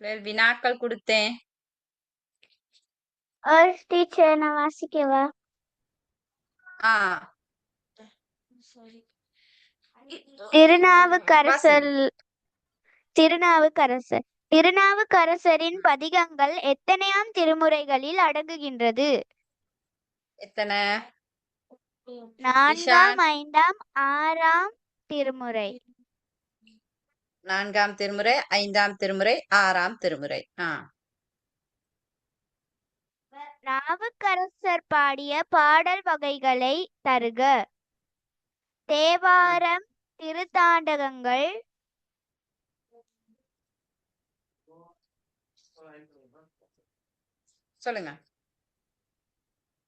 பிள்ளைகள் வினாக்கள் கொடுத்தேன். டீச்சர் நான் வாசிக்கவா? ஆ திருநாவுக்கரசர் திருநாவுக்கரசர் திருநாவுக்கரசரின் பதிகங்கள் எத்தனையாம் திருமுறைகளில் அடங்குகின்றது? எத்தனை? நான்காம், ஐந்தாம், ஆறாம் திருமுறை. 4ஆம் திருமுறை, 5ஆம் திருமுறை, 6ஆம் திருமுறை. நாவுக்கரசர் பாடிய பாடல் வகைகளை தருக. தேவாரம், திருத்தாண்டகங்கள், சொல்லுங்க.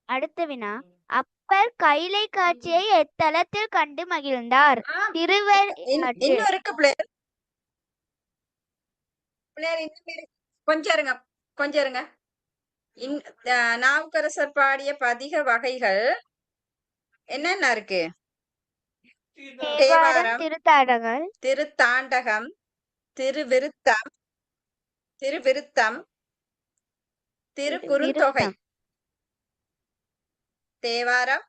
அடுத்த வினா. அப்பர் கைலை காட்சியை எத்தலத்தில் கண்டு மகிழ்ந்தார்? திருவையாற்று. இன்னும் இருக்கு பிள்ளைகள். கொஞ்சம் இருங்க, கொஞ்சம் இருங்க. நாவுக்கரசர் பாடிய பதிக வகைகள் என்னென்ன இருக்கு? தேவாரம், திருத்தாண்டகம், திருத்தாண்டகம், திருவிருத்தம், திருக்குறுந்தொகை. தேவாரம்,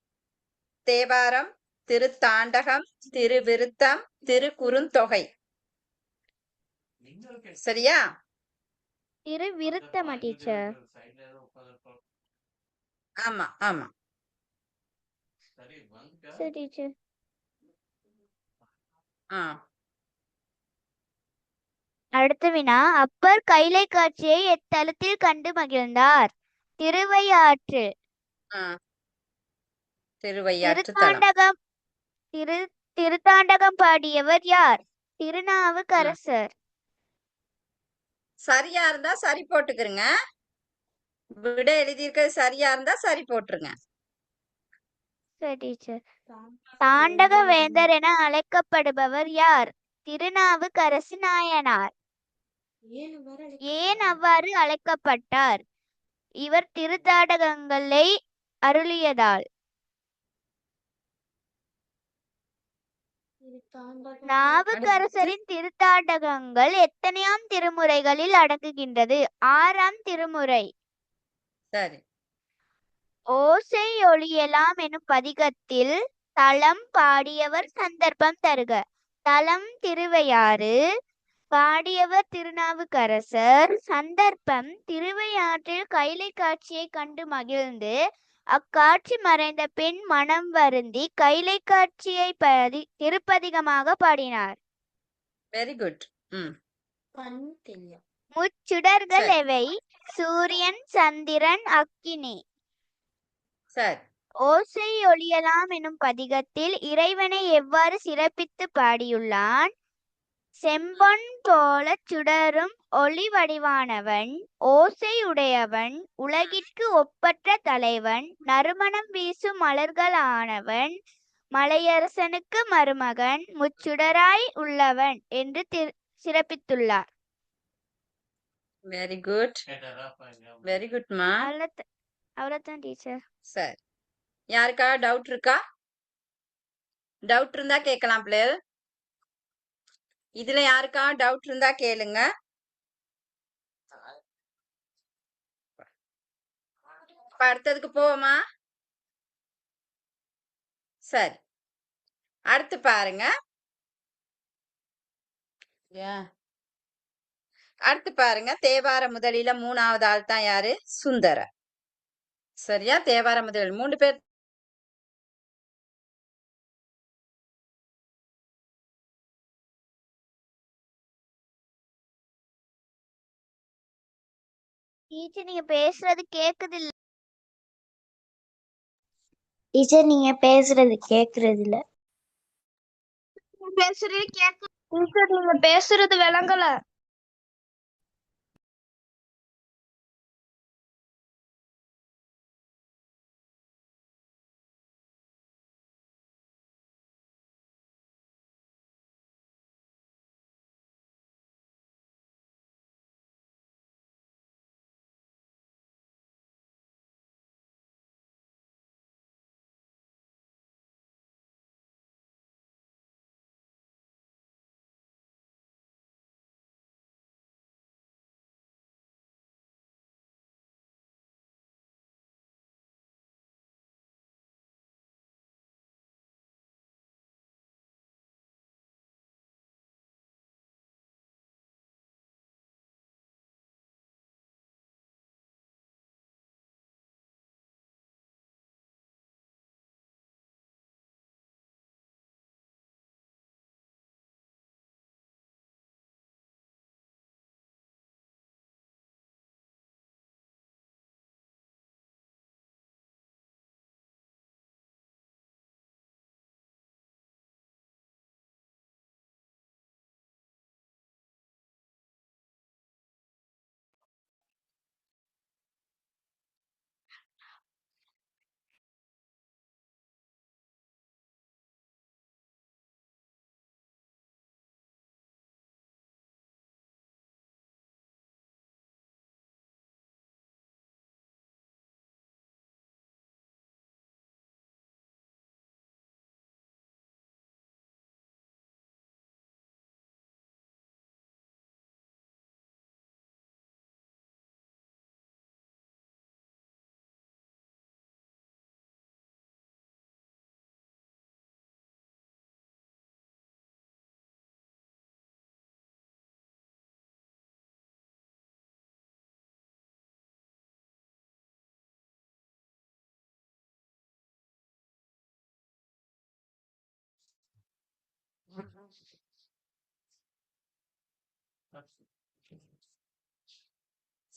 திருத்தாண்டகம், திருவிருத்தம், திருக்குறுந்தொகை. சரியா? திருவிருத்தமா டீச்சர்? ஆமா ஆமா. சரி டீச்சர். அடுத்த வினா. அப்பர் கைலை காட்சியை எத்தலத்தில் கண்டு மகிழ்ந்தார்? திருவையாற்று. திருத்தாண்டகம் திருத்தாண்டகம் பாடியவர் யார்? திருநாவுக்கரசர். சரியா இருந்தா சரி போட்டுக்கிறங்க. விட எழுதியிருக்கிறது சரியா இருந்தா சரி போட்டுருங்க. சரி டீச்சர். தாண்டக வேந்தர் என அழைக்கப்படுபவர் யார்? திருநாவுக்கரசு நாயனார். ஏன் அவ்வாறு அழைக்கப்பட்டார்? இவர் திருத்தாண்டகங்களை அருளியதால். நாவுக்கரசரின் திருத்தாண்டகங்கள் எத்தனையாம் திருமுறைகளில் அடங்குகின்றது? 6ஆம் திருமுறை. சரி. ஓசை ஒளியலாம் எனும் பதிகத்தில் தலம் பாடியவர் சந்தர்ப்பம் தருக. தலம் திருவையாறு, பாடியவர் திருநாவுக்கரசர். சந்தர்ப்பம் திருவையாற்றில் கைலை காட்சியை கண்டு மகிழ்ந்து அக்காட்சி மறைந்த பின் மனம் வருந்தி கைலை காட்சியை திருப்பதிகமாக பாடினார். Very good. முச்சுடர்கள் எவை? சூரியன், சந்திரன், அக்கினி. சரி. ஓசை ஒளியலாம் எனும் பதிகத்தில் இறைவனை எவ்வாறு சிறப்பித்து பாடியுள்ளான்? செம்பொன் போல சுடரும் ஒளி வடிவானவன், ஓசை உடையவன், உலகிற்கு ஒப்பற்ற தலைவன், நறுமணம் வீசும் மலர்களானவன், மலையரசனுக்கு மருமகன், முச்சுடராய் உள்ளவன் என்று சிறப்பித்துள்ளார். வெரி குட், வெரி குட்மா. அவ்வளவுதான் டீச்சர். சரி. யாருக்கா டவுட் இருக்கா? டவுட் இருந்தா கேட்கலாம் பிள்ளைகள். இதுல யாருக்கா டவுட் இருந்தா கேளுங்க. அடுத்ததுக்கு போவோமா? சரி. அடுத்து பாருங்க. அடுத்து பாருங்க. தேவார முதலில 3வது ஆள் தான் யாரு? சுந்தர. சரியா? தேவார முதலில் 3 பேர் டீச்சர் நீங்க பேசுறது கேக்குது இல்ல? டீச்சர் நீங்க பேசுறது கேக்குறது இல்ல. பேசுறது கேக்கு. டீச்சர் நீங்க பேசுறது விளங்கல.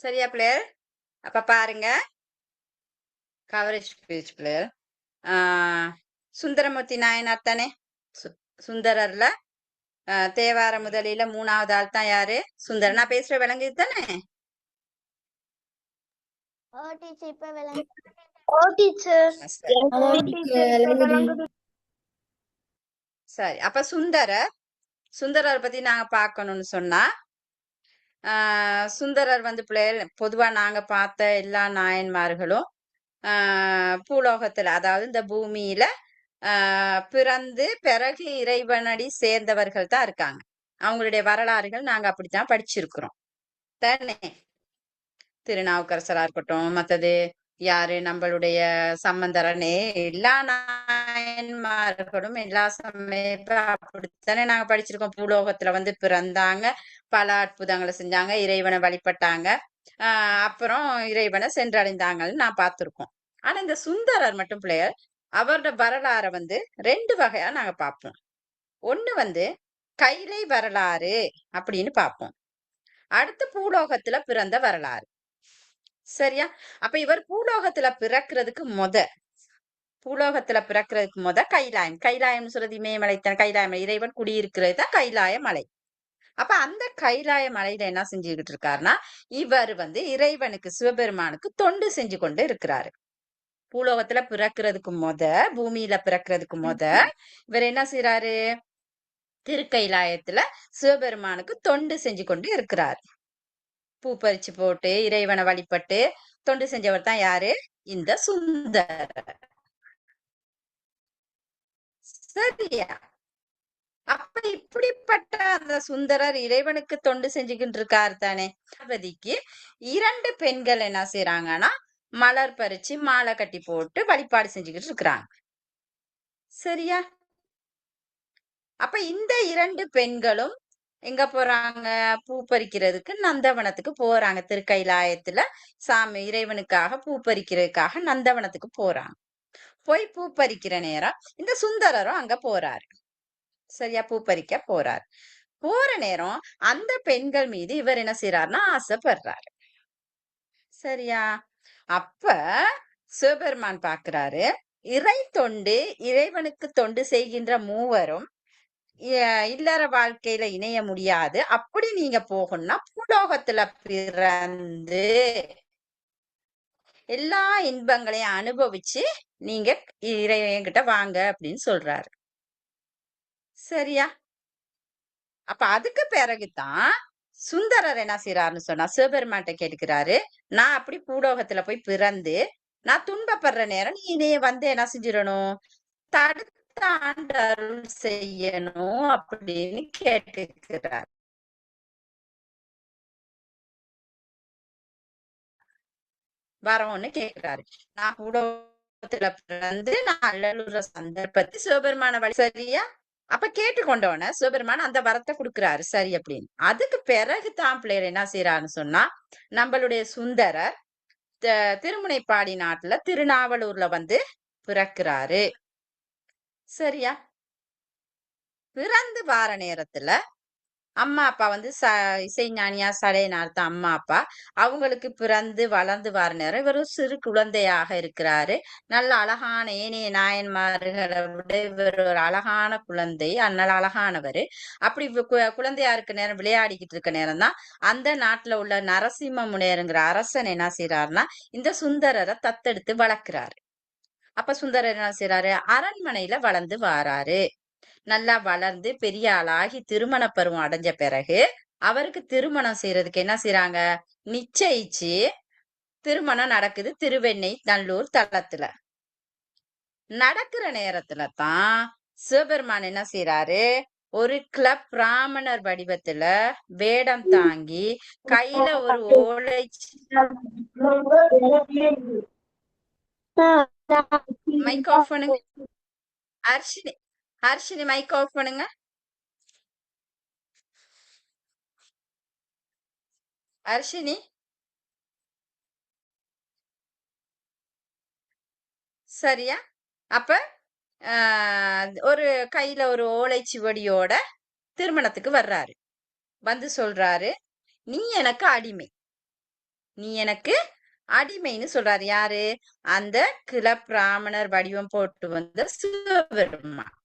சரியா பிள்ளையர்? அப்ப பாருங்க கவரேஜ் பேஜ் பிள்ளையர். சுந்தரமூர்த்தி நாயனார் தானே? சுந்தரர்ல தேவார முதலில 3வது ஆள் தான் யாரு? சுந்தரர். நான் பேசுற விளங்குது தானே? சரி. அப்ப சுந்தரர் பத்தி நாங்க பார்க்கணும்னு சொன்னா சுந்தரர் வந்து பிள்ளைகள் பொதுவா நாங்க பார்த்த எல்லா நாயன்மார்களும் பூலோகத்துல அதாவது இந்த பூமியில பிறந்து பிறகு இறைவனடி சேர்ந்தவர்கள் தான் இருக்காங்க. அவங்களுடைய வரலாறுகள் நாங்க அப்படித்தான் படிச்சிருக்கிறோம் தானே. திருநாவுக்கரசரா இருக்கட்டும், மத்தது யாரு நம்மளுடைய சம்பந்தரனே எல்லா நாயன்மார்களும் எல்லா சமயத்துல அப்படித்தானே நாங்க படிச்சிருக்கோம். பூலோகத்துல வந்து பிறந்தாங்க, பல அற்புதங்களை செஞ்சாங்க, இறைவனை வழிபட்டாங்க, அப்புறம் இறைவனை சென்றடைந்தாங்கன்னு நான் பார்த்திருக்கோம். ஆனா இந்த சுந்தரர் மட்டும் பிள்ளையர் அவரோட வரலாறை வந்து 2 வகையா நாங்க பார்ப்போம். ஒண்ணு வந்து கைலை வரலாறு அப்படின்னு பார்ப்போம். அடுத்து பூலோகத்துல பிறந்த வரலாறு. சரியா? அப்ப இவர் பூலோகத்துல பிறக்கிறதுக்கு கைலாயம் சொல்றது இமயமலைத்தான். கைலாயம் இறைவன் குடியிருக்கிறது தான் கைலாய மலை. அப்ப அந்த கைலாய மலையில என்ன செஞ்சுக்கிட்டு இருக்காருன்னா இவர் வந்து இறைவனுக்கு சிவபெருமானுக்கு தொண்டு செஞ்சு கொண்டு இருக்கிறாரு. பூலோகத்துல பிறக்கிறதுக்கு பூமியில பிறக்கிறதுக்கு இவர் என்ன செய்யறாரு? திருக்கைலாயத்துல சிவபெருமானுக்கு தொண்டு செஞ்சு கொண்டு இருக்கிறார். பூ பறிச்சு போட்டு இறைவனை வழிபட்டு தொண்டு செஞ்சவர் தான் யாரு? இந்த சுந்தரர். சரியா? அப்ப இப்படிப்பட்ட அந்த சுந்தரர் இறைவனுக்கு தொண்டு செஞ்சுக்கிட்டு இருக்காரு தானே. பார்வதிக்கு 2 பெண்கள் என்ன செய்யறாங்கன்னா மலர் பறிச்சு மாலை கட்டி போட்டு வழிபாடு செஞ்சுக்கிட்டு இருக்கிறாங்க. சரியா? அப்ப இந்த 2 பெண்களும் எங்க போறாங்க? பூ பறிக்கிறதுக்கு நந்தவனத்துக்கு போறாங்க. திருக்கைலாயத்துல சாமி இறைவனுக்காக பூ பறிக்கிறதுக்காக நந்தவனத்துக்கு போறாங்க. போய் பூ பறிக்கிற நேரம் இந்த சுந்தரரும் அங்க போறாரு. சரியா? பூ பறிக்க போறாரு. போற நேரம் அந்த பெண்கள் மீது இவர் என்ன செய்யறாருன்னா ஆசைப்படுறாரு. சரியா? அப்ப சிவபெருமான் பாக்குறாரு இறைவனுக்கு தொண்டு செய்கின்ற மூவரும் இல்லற வாழ்க்கையில இணைய முடியாது. அப்படி நீங்க போகணும்னா பூலோகத்துல பிறந்து எல்லா இன்பங்களையும் அனுபவிச்சு நீங்க இறைவன்கிட்ட வாங்க அப்படின்னு சொல்றாரு. சரியா? அப்ப அதுக்கு பிறகுதான் சுந்தரர் என்ன செய்யறாருன்னு சொன்னா சிவபெருமான்கிட்ட கேட்டுக்கிறாரு, நான் அப்படி பூலோகத்துல போய் பிறந்து நான் துன்பப்படுற நேரம் நீ இணைய வந்து என்ன செஞ்சிடணும்? தடுத்து ஆண்டு அருள் செய்யணும் அப்படின்னு கேட்டுக்கிறார். வரவும்னு கேக்குறாரு. நான் பூலோகத்துல பிறந்து நான் அல்லலுற சந்தர்ப்பத்தை சிவபெருமான வழி. சரியா? அப்ப கேட்டுக்கொண்டோன சிவபெருமான் அந்த வரத்தை கொடுக்கிறாரு. சரி அப்படின்னு. அதுக்கு பிறகு தான் பிள்ளையர் என்ன செய்யறாருன்னு சொன்னா நம்மளுடைய சுந்தரர் திருமுனைப்பாடி நாட்டுல திருநாவலூர்ல வந்து பிறக்கிறாரு. சரியா? பிறந்து வார நேரத்துல அம்மா அப்பா வந்து இசைஞானியா சடையனார்த்த அம்மா அப்பா அவங்களுக்கு பிறந்து வளர்ந்து வர நேரம் இவர் சிறு குழந்தையாக இருக்கிறாரு. நல்ல அழகான ஏனைய நாயன்மார்களை விட இவர் ஒரு அழகான குழந்தை, அதனால அழகானவர். அப்படி குழந்தையா இருக்க நேரம் விளையாடிக்கிட்டு இருக்க நேரம் தான் அந்த நாட்டுல உள்ள நரசிம்ம முனியருங்கிற அரசன் என்ன செய்யறாருன்னா இந்த சுந்தரரை தத்தெடுத்து வளர்க்கிறாரு. அப்ப சுந்தரர் என்ன செய்யறாரு? அரண்மனையில வளர்ந்து வாராரு. நல்லா வளர்ந்து பெரிய ஆளாகி திருமண பருவம் அடைஞ்ச பிறகு அவருக்கு திருமணம் செய்யறதுக்கு என்ன செய்யறாங்க? நிச்சயிச்சு திருமணம் நடக்குது திருவெண்ணை நல்லூர் தலத்துல. நடக்கிற நேரத்துல தான் சிவபெருமான் என்ன செய்யறாரு? ஒரு கிளப் பிராமணர் வடிவத்துல வேடம் தாங்கி கையில ஒரு ஓலை மைக் ஆஃப் பண்ணுங்க. ஹர்ஷினி மைக் ஆஃப் பண்ணுங்க. ஹர்ஷினி சரியா? அப்ப ஒரு கையில ஒரு ஓலைச்சுவடியோட திருமணத்துக்கு வர்றாரு. வந்து சொல்றாரு, நீ எனக்கு அடிமை, நீ எனக்கு அடிமைன்னு சொல்றாரு. யாரு? அந்த கிளப்பிராமணர் வடிவம் போட்டு வந்த சிவபெருமான்.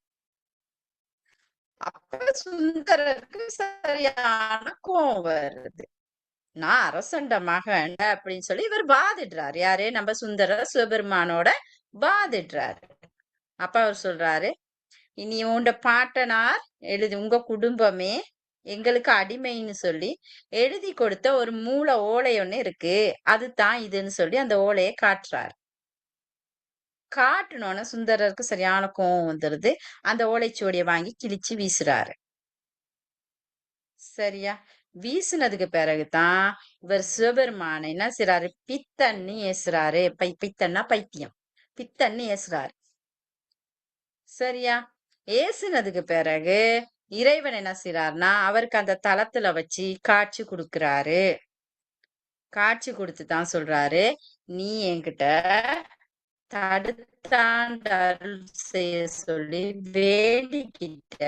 அப்ப சுந்தரருக்கு சரியான கோவம் வருது. நான் அரசண்ட மகன் அப்படின்னு சொல்லி இவர் வாதிடுறாரு. யாரு? நம்ம சுந்தரர் சிவபெருமானோட வாதிடுறாரு. அப்ப அவர் சொல்றாரு, இனி உண்ட பாட்டனார் உங்க குடும்பமே எங்களுக்கு அடிமைன்னு சொல்லி எழுதி கொடுத்த ஒரு மூல ஓலை ஒண்ணு இருக்கு, அதுதான் இதுன்னு சொல்லி அந்த ஓலையை காட்டுறாரு. காட்டுனோன்னு சுந்தரருக்கு சரியான கோவம் வந்துருது. அந்த ஓலைச்சுவடியை வாங்கி கிழிச்சு வீசுறாரு. சரியா? வீசுனதுக்கு பிறகுதான் இவர் சிவபெருமான என்ன செய்றாரு? பித்தன்னு ஏசுறாரு. பித்தன்னா பைத்தியம். பித்தன்னு ஏசுறாரு. சரியா? ஏசுனதுக்கு பிறகு இறைவன் என்ன செய்றாருன்னா அவருக்கு அந்த தலத்துல வச்சு காட்சி கொடுக்கிறாரு. காட்சி கொடுத்து தான் சொல்றாரு, நீ என்கிட்ட தடுத்தாண்டு அருள் செய்ய சொல்லி வேண்டிக்கிட்ட,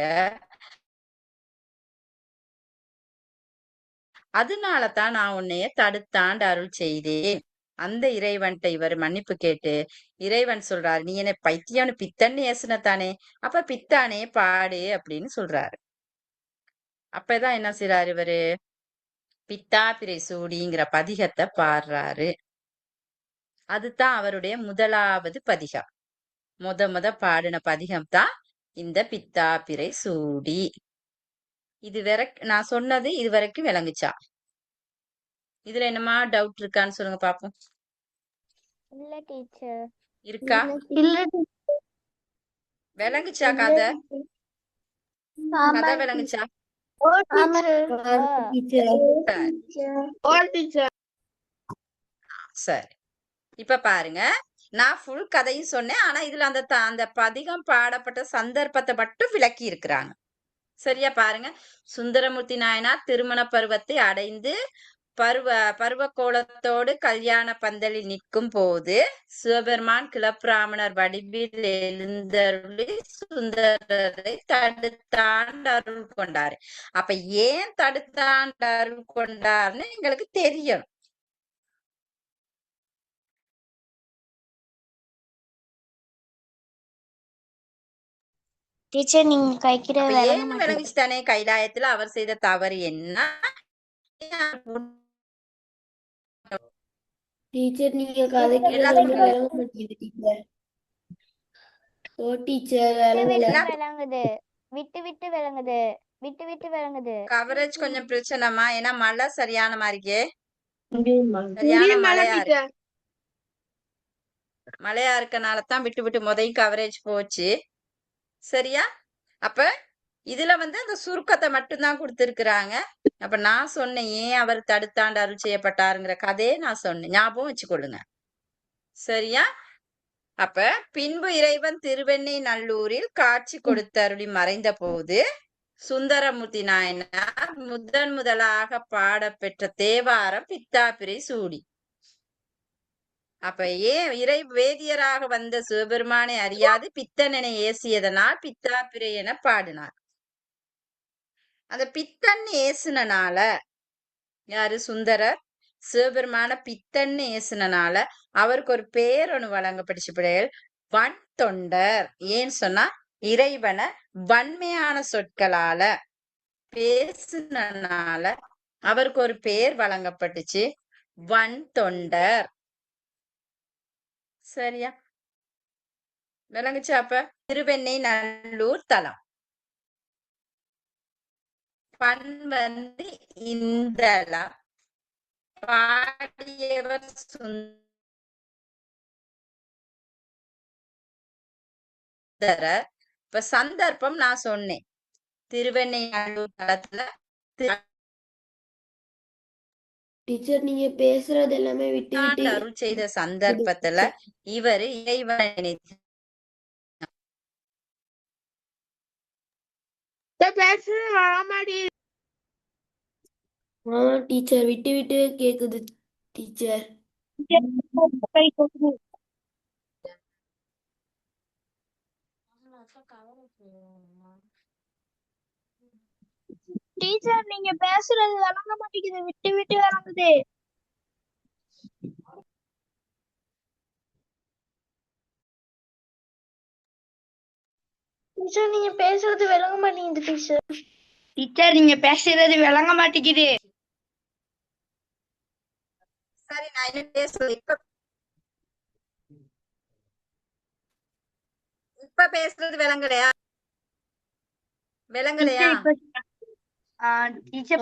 அதனால தான் நான் உன்னைய தடுத்தாண்டு அருள் செய்தேன். அந்த இறைவன்ட்ட இவர் மன்னிப்பு கேட்டு இறைவன் சொல்றாரு, நீ என்ன பைத்தியம்னு பித்தன்னு ஏசுன தானே, அப்ப பித்தானே பாடு அப்படின்னு சொல்றாரு. அப்பதான் என்ன செய்றாரு இவரு? பித்தாபிரை சூடிங்கிற பதிகத்தை பாடுறாரு. அதுதான் அவருடைய முதலாவது பதிகம். முத பாடின பதிகம் தான் இந்த பித்தாபிரை சூடி. இது நான் சொன்னது இது வரைக்கும் விளங்குச்சா? இதுல என்னமா டவுட் இருக்கான்னு சொல்லுங்க பாப்போம். இல்ல டீச்சர். இருக்கா? இல்ல விளங்குச்சா கதை? கதை விளங்குச்சா? சரி, இப்ப பாருங்க, நான் ஃபுல் கதையும் சொன்னேன். ஆனா இதுல அந்த பதிகம் பாடப்பட்ட சந்தர்ப்பத்தை மட்டும் விளக்கி இருக்கிறாங்க. சரியா? பாருங்க, சுந்தரமூர்த்தி நாயனார் திருமண பருவத்தை அடைந்து பருவ கோலத்தோடு கல்யாண பந்தலில் நிற்கும் போது சிவபெருமான் கிளப்பிராமணர் வடிவில் எழுந்தருளி சுந்தரரை தடுத்தாண்டு அருள் கொண்டாரு. அப்ப ஏன் தடுத்தாண்டு அருள் கொண்டார்னு எங்களுக்கு தெரியும். டீச்சர் நீங்க கைக்கிற ஏன்னு விளங்குச்சு தானே? கைலாயத்துல அவர் செய்த தவறு என்ன? டீச்சர் நீங்க கதைக்கிறது ஒண்ணும் விளங்க மாட்டேங்குது டீச்சர். ஓ டீச்சர் விளங்குது, விட்டு விட்டு விளங்குது, விட்டு விட்டு விளங்குது. கவரேஜ் கொஞ்சம் பிரச்சனைமா, ஏன்னா மழை சரியான மாதிரிக்கே சரியான மழையா இருக்கனாலதான் விட்டு விட்டு முதல் கவரேஜ் போச்சு. சரியா? அப்ப இதுல அந்த சுருக்கத்தை மட்டும்தான் கொடுத்திருக்கிறாங்க. அப்ப நான் சொன்னேன் ஏன் அவர் தடுத்தாண்டு அருள் செய்யப்பட்டாருங்கிற கதையை நான் சொன்னேன், ஞாபகம் வச்சுக்கொள்ளுங்க. சரியா? அப்ப பின்பு இறைவன் திருவெண்ணை நல்லூரில் காட்சி கொடுத்தருளி மறைந்த போது சுந்தரமூர்த்தி நாயனார் முதலாக பாடப்பெற்ற தேவாரம் பித்தாபிரை சூடி. அப்ப ஏன் வேதியராக வந்த சிவபெருமானை அறியாது பித்தன் ஏசியதனால் பித்தாபிரை என பாடினார். அந்த பித்தன் ஏசுனால யாரு? சுந்தரர் சிவபெருமான பித்தன்னு ஏசுனால அவருக்கு ஒரு பேர் ஒண்ணு வழங்கப்பட்டுச்சு. பிள்ளைகள், வன் தொண்டர். ஏன்னு சொன்னா இறைவனை வன்மையான சொற்களால பேசுனால அவருக்கு ஒரு பேர் வழங்கப்பட்டுச்சு, வன் தொண்டர். சரியா? விளங்குச்சா? அப்ப திருவெண்ணை நல்லூர் தலம். பண் இந்தளம். பாடியவர் சுந்தரர். இப்ப சந்தர்ப்பம் நான் சொன்னேன், திருவெண்ணை நல்லூர் தலத்துல டீச்சர் நீங்க பேசுறது எல்லாமே விட்டு விட்டு அருள் செய்த சந்தர்ப்பத்துல இவரு இறைவனை டீச்சர் விட்டு விட்டு கேக்குது டீச்சர். டீச்சர் நீங்க பேசுறது விளங்க மாட்டேங்குது, விட்டு விட்டு விளங்குது. டீச்சர் நீங்க பேசுறது விளங்க மாட்டேங்குது டீச்சர். டீச்சர் நீங்க பேசுறது விளங்க மாட்டேங்குது. சரி நான் என்ன பேசுறது இப்ப பேசுறது விளங்கலையா? விளங்கலையா? டீச்சர் அதான் டீச்சர்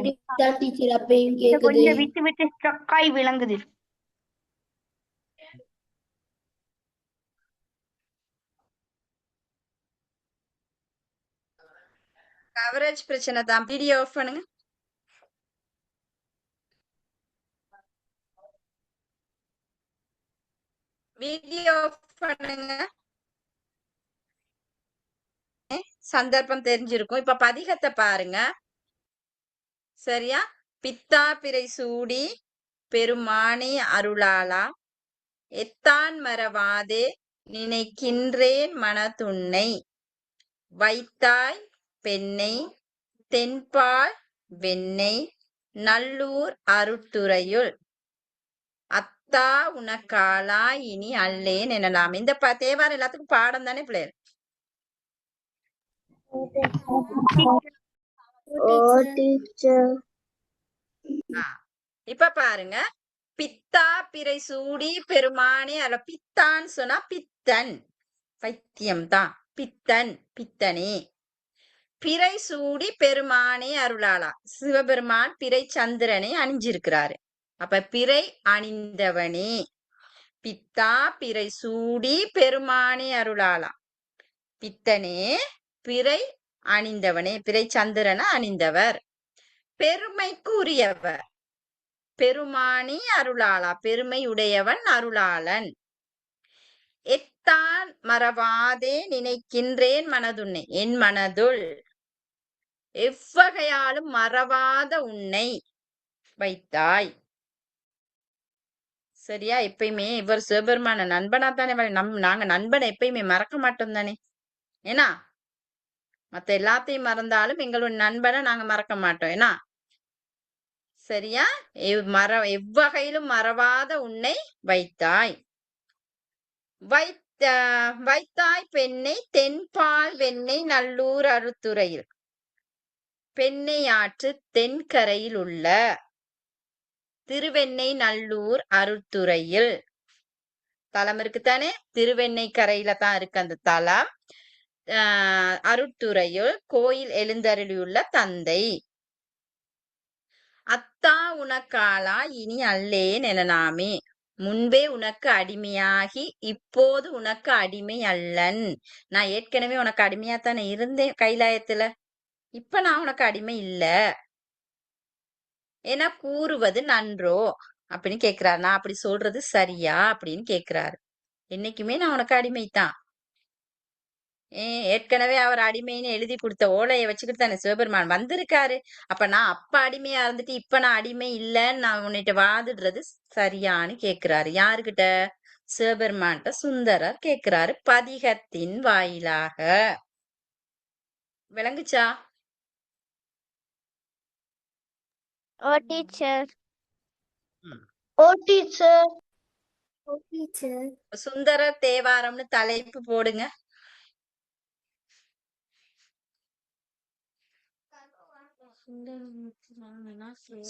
விட்டு தான் டீச்சர் அப்பயும் கேக்குது. கொஞ்சம் விட்டு விட்டு ஸ்ட்ரக் ஆகி விளங்குது. கவரேஜ் பிரச்சனை தான். வீடியோ ஆஃப் பண்ணுங்க. வீடியோ ஆஃப் பண்ணுங்க. சந்தர்ப்பம் தெரிஞ்சிருக்கும். இப்ப பதிகத்தை பாருங்க. சரியா? பித்தா பிறை சூடி பெருமானி அருளாளா எத்தான் மறவாதே நினைக்கின்றேன் மனதுன்னை வைத்தாய் பெண்ணை தென்பால் வெண்ணை நல்லூர் அருட்டுறையுள் அத்தா உனக்காலா இனி அல்லேன் எனலாம். இந்த தேவாரம் எல்லாத்துக்கும் பாடம் தானே பிள்ளைகள்? இப்ப பாருங்க, பித்தா பிறை சூடி பெருமானே அல்ல பித்தான்னு சொன்னா பித்தன், பைத்தியம் தான். பித்தன் பித்தனே. பிறை சூடி பெருமானே அருளாளா, சிவபெருமான் பிறை சந்திரனை அணிஞ்சிருக்கிறாரு. அப்ப பிறை அணிந்தவனே. பித்தா பிறை சூடி பெருமானே அருளாளா, பித்தனே பிறை அணிந்தவனே, பிறை சந்திரனை அணிந்தவர், பெருமைக்கு உரியவர். பெருமானி அருளாளா, பெருமை உடையவன் அருளாளன். எத்தான் மறவாதே நினைக்கின்றேன் மனதுன்னை, என் மனதுள் எவ்வகையாலும் மறவாத உன்னை வைத்தாய். சரியா? எப்பயுமே இவர் சிவபெருமான நண்பனா தானே நாங்க நண்பனை எப்பயுமே மறக்க மாட்டோம் தானே. ஏன்னா மத்த எல்லாத்தையும் மறந்தாலும் எங்களுடைய நண்பனை நாங்க மறக்க மாட்டோம். ஏன்னா சரியா? எவ்வகையிலும் மறவாத உன்னை வைத்தாய். வைத்தாய் பெண்ணை தென்பால் வெண்ணை நல்லூர் அருத்துறையில், பெண்ணை ஆற்று தென்கரையில் உள்ள திருவெண்ணை நல்லூர் அருத்துறையில், தலம் இருக்குத்தானே, திருவெண்ணை கரையில தான் இருக்கு அந்த தலம். அருட்டுறையுள் கோயில் எழுந்தருளியுள்ள தந்தை. அத்தா உனக்காலா இனி அல்லேன் எனலாமே, முன்பே உனக்கு அடிமையாகி இப்போது உனக்கு அடிமை அல்லன். நான் ஏற்கனவே உனக்கு அடிமையாத்தானே இருந்தேன் கைலாயத்துல, இப்ப நான் உனக்கு அடிமை இல்ல என கூறுவது நன்றோ அப்படின்னு கேக்குறாரு. நான் அப்படி சொல்றது சரியா அப்படின்னு கேக்குறாரு. என்னைக்குமே நான் உனக்கு அடிமைத்தான். ஏற்கனவே அவர் அடிமைன்னு எழுதி கொடுத்த ஓலையை வச்சுக்கிட்டு தானே சிவபெருமான் வந்திருக்காரு. அப்ப நான் அப்ப அடிமையா இருந்துட்டு இப்ப நான் அடிமை இல்லைன்னு நான் உன்னிட்ட வாதிடுறது சரியான்னு கேக்குறாரு. யாருகிட்ட? சிவபெருமான்கிட்ட சுந்தரர் கேக்குறாரு பதிகத்தின் வாயிலாக. விளங்குச்சா? ஓ டீச்சர். ஓ டீச்சர். ஓ டீச்சர். சுந்தரர் தேவாரம்னு தலைப்பு போடுங்க.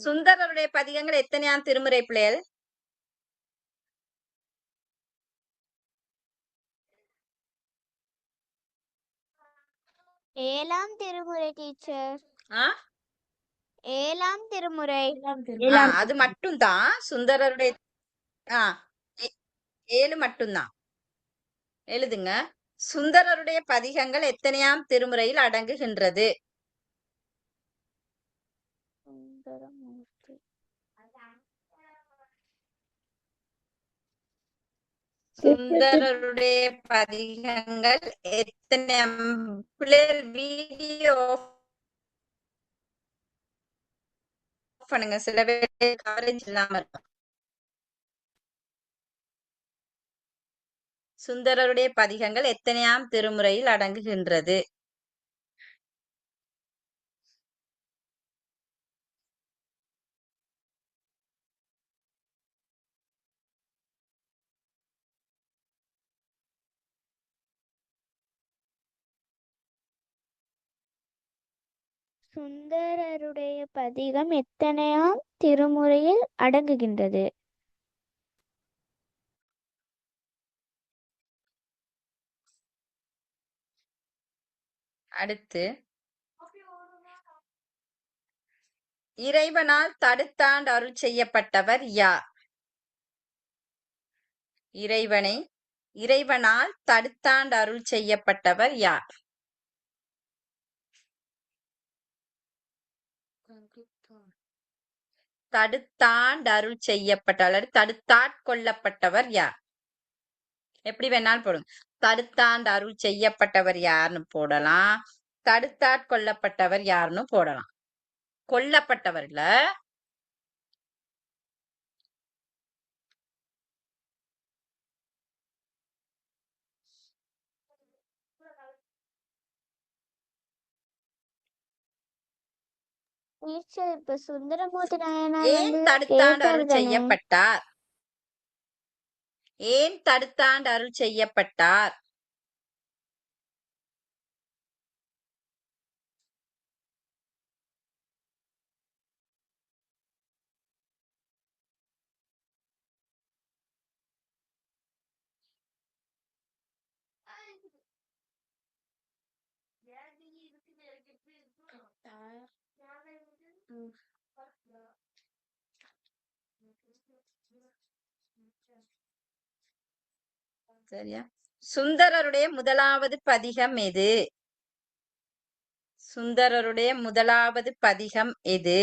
சுந்தரருடைய பதிகங்கள் எத்தனையாம் திருமுறை பிள்ளைகள்? ஏழாம் திருமுறை டீச்சர். ஏழாம் திருமுறை. அது மட்டும்தான் சுந்தரருடைய. 7 மட்டும்தான். எழுதுங்க. சுந்தரருடைய பதிகங்கள் எத்தனையாம் திருமுறையில் அடங்குகின்றது? சுந்தரருடைய பதிகங்கள் எத்தனையாம் பிள்ளைகள்? வீடியோ பண்ணுங்க, சில பேர் கவரேஜ் இல்லாம இருக்கும். சுந்தரருடைய பதிகங்கள் எத்தனையாம் திருமுறையில் அடங்குகின்றது? சுந்தரருடைய பதிகம் எத்தனையாம் திருமுறையில் அடங்குகின்றது? அடுத்து, இறைவனால் தடுத்தாண்டு அருள் செய்யப்பட்டவர் யார்? இறைவனால் தடுத்தாண்டு அருள் செய்யப்பட்டவர் யார்? தடுத்தாண்டு அருள் செய்யப்பட்ட அல்லது தடுத்தாட்கொள்ளப்பட்டவர் யார்? எப்படி வேணாலும் போடுங்க. தடுத்தாண்டு அருள் செய்யப்பட்டவர் யாருன்னு போடலாம், தடுத்தாட்கொள்ளப்பட்டவர் யாருன்னு போடலாம். கொல்லப்பட்டவர்ல இப்ப சுந்தரமூர்த்தி நாயனார் ஏன் வந்து தடுத்தாண்டு கேட்டார் அருள் தானே? செய்யப்பட்டார்? ஏன் தடுத்தாண்டு அருள் செய்யப்பட்டார்? சரியா? சுந்தரருடைய முதலாவது பதிகம் எது? சுந்தரருடைய முதலாவது பதிகம் எது?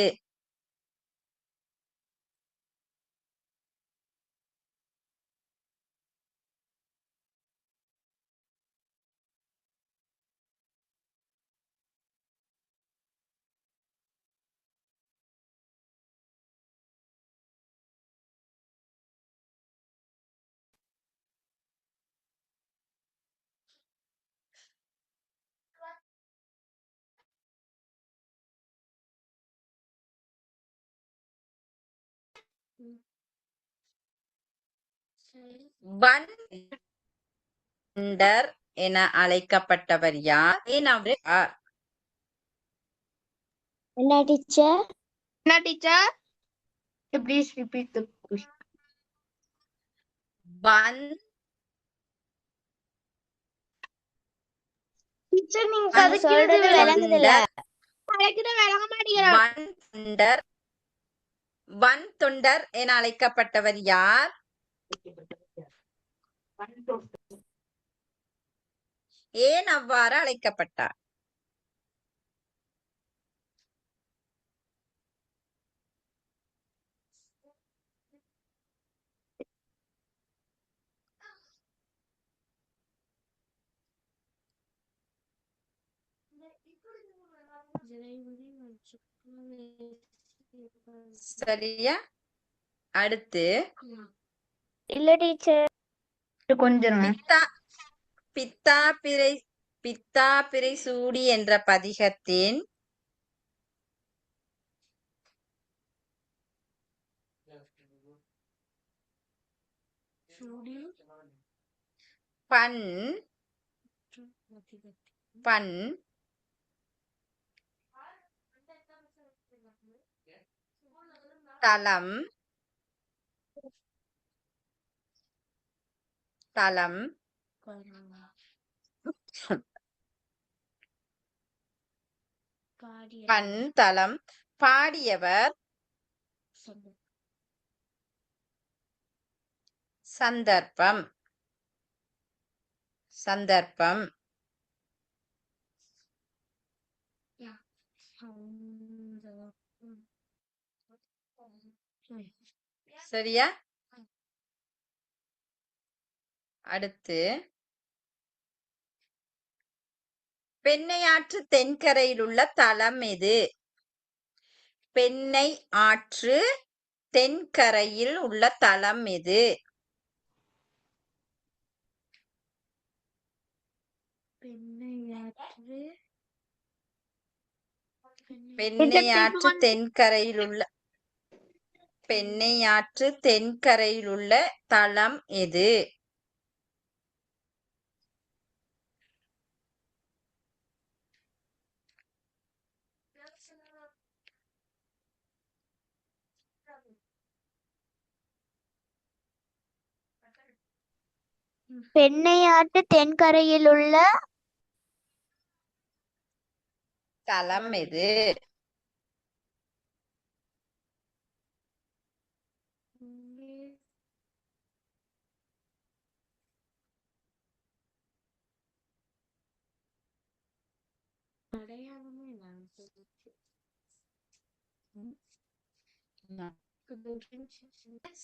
வன்தொண்டர் என அழைக்கப்பட்டவர் யார்? ஏன் அவரு என்ன teacher? Please repeat the question. Teacher, நீங்க அவங்க சொல்றது விளங்குதில்ல. வன்தொண்டர் என அழைக்கப்பட்டவர் யார்? ஏன் அவ்வாறு அழைக்கப்பட்டார்? சரியா? அடுத்து, இல்ல டீச்சர், கொஞ்சம் பித்தாபிரை சூடி என்ற பதிகத்தின் பண் தலம் பாடியவர் சந்தர்ப்பம் சரியா? அடுத்து, பெண்ணை ஆற்று தென்கரையில் உள்ள தலம் எது? பெண்ணை ஆற்று தென்கரையில் உள்ள தலம் எது? பெண்ணையாற்று தென்கரையிலுள்ள பெண்ணையாற்று தென்கரையிலுள்ள தலம் எது? பெண்ணையாற்று தென்கரையிலுள்ள தலம் எது?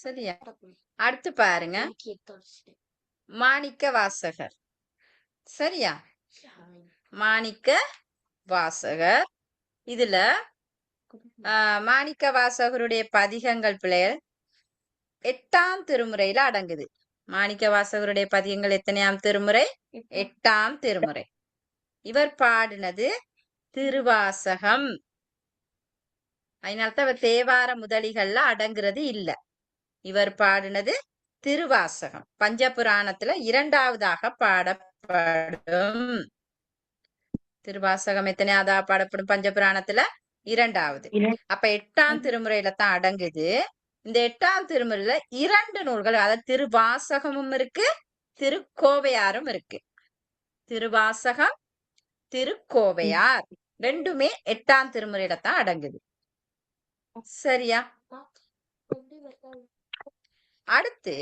சரியா? அடுத்து பாருங்க, மாணிக்க வாசகர். சரியா? மாணிக்க வாசகர். இதுல மாணிக்க வாசகருடைய பதிகங்கள் பிள்ளைகள் 8ஆம் திருமுறையில அடங்குது. மாணிக்க வாசகருடைய பதிகங்கள் எத்தனையாம் திருமுறை? 8ஆம் திருமுறை. இவர் பாடினது திருவாசகம். அதனால்தான் இவர் தேவார முதலிகள்ல அடங்குறது இல்ல. இவர் பாடினது திருவாசகம். பஞ்சபுராணத்துல 2ஆவதாக பாடப்படும். திருவாசகம் எத்தனையாவதா பாடப்படும் பஞ்சபுராணத்துல? 2ஆவது. அப்ப 8ஆம் திருமுறையில தான் அடங்குது. இந்த 8ஆம் திருமுறையில 2 நூல்கள், அதாவது திருவாசகமும் இருக்கு, திருக்கோவையாரும் இருக்கு. திருவாசகம், திருக்கோவையார் ரெண்டுமே 8ஆம் திருமுறையில தான் அடங்குது. சரியா? அடுத்து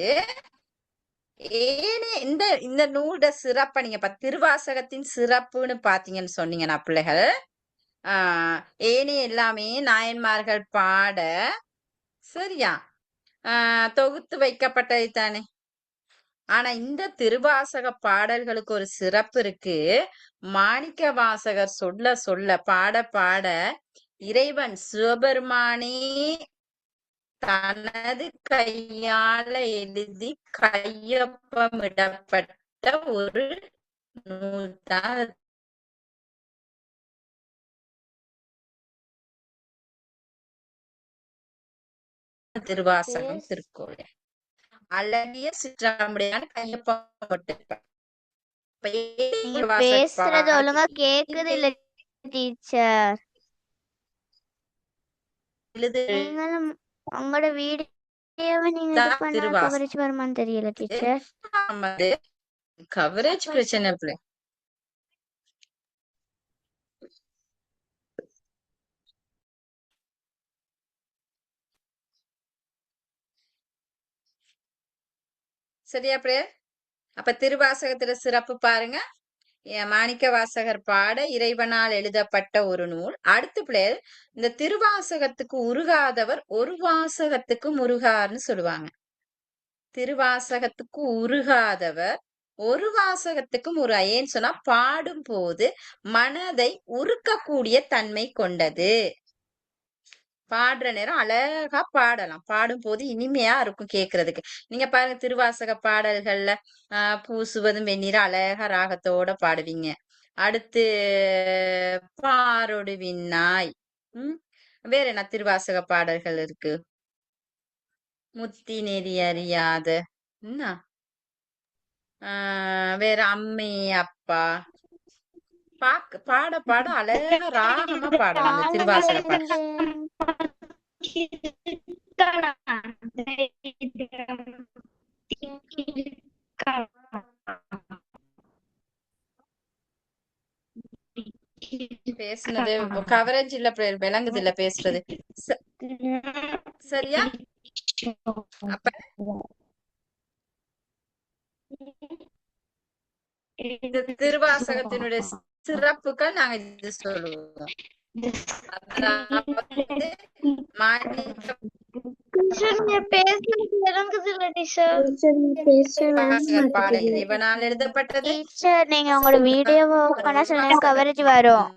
இந்த இந்த நூலோட சிறப்ப நீங்க திருவாசகத்தின் சிறப்புன்னு பாத்தீங்கன்னு சொன்னீங்கன்னா பிள்ளைகள், ஏனைய எல்லாமே நாயன்மார்கள் பாட சரியா தொகுத்து வைக்கப்பட்டது தானே. ஆனா இந்த திருவாசக பாடல்களுக்கு ஒரு சிறப்பு இருக்கு. மாணிக்க வாசகர் சொல்ல சொல்ல பாட பாட இறைவன் சிவபெருமானே தனது கையால எழுதி கையொப்பமிடப்பட்ட ஒரு நூல் தான் திருவாசகம், திருக்கோவில். அழகிய சிற்றாம்படியான கையொப்பமிட்டிருப்பார். நீங்க பேசுறது ஒழுங்கா கேக்குது இல்ல டீச்சர். நீங்களும் உங்களோட வீடியோவை நீங்க இது பண்ணா கவரேஜ் வருமான்னு தெரியல டீச்சர். கவரேஜ் பிரச்சனை பிள்ளை. சரியா பிள்ளைய? அப்ப திருவாசகத்துல சிறப்பு பாருங்க. மாணிக்க வாசகர் பாட இறைவனால் எழுதப்பட்ட ஒரு நூல். அடுத்து பிள்ளைகள், இந்த திருவாசகத்துக்கு உருகாதவர் ஒரு வாசகத்துக்கு முருகார்னு சொல்லுவாங்க. திருவாசகத்துக்கு உருகாதவர் ஒரு வாசகத்துக்கும் ஏன்னு சொன்னா பாடும் போது மனதை உருக்கக்கூடிய தன்மை கொண்டது. பாடுற நேரம் அழகா பாடலாம், பாடும் போது இனிமையா இருக்கும் கேக்குறதுக்கு. நீங்க பாருங்க திருவாசக பாடல்கள்ல பூசுவதும் வெந்நீர் அழகா ராகத்தோட பாடுவீங்க. அடுத்து பாரொடு விண்ணாய். வேற என்ன திருவாசக பாடல்கள் இருக்கு? முத்தி நெறி அறியாத, வேற அம்மே அப்பா. பாட பாட அழகா ராகமா பாடலாம் அந்த திருவாசக பாடல். பேசுனது கவரேஜ் இல்ல, விளங்குது இல்ல பேசுறது. சரியா? அப்ப இந்த திருவாசகத்தினுடைய சிறப்புகள் நாங்க இது சொல்லுவோம். இறைவனால் எழுதப்பட்டது. நீங்க உங்களோட வீடியோவை பண்ணா சில நேரம் கவரேஜ் வரும்.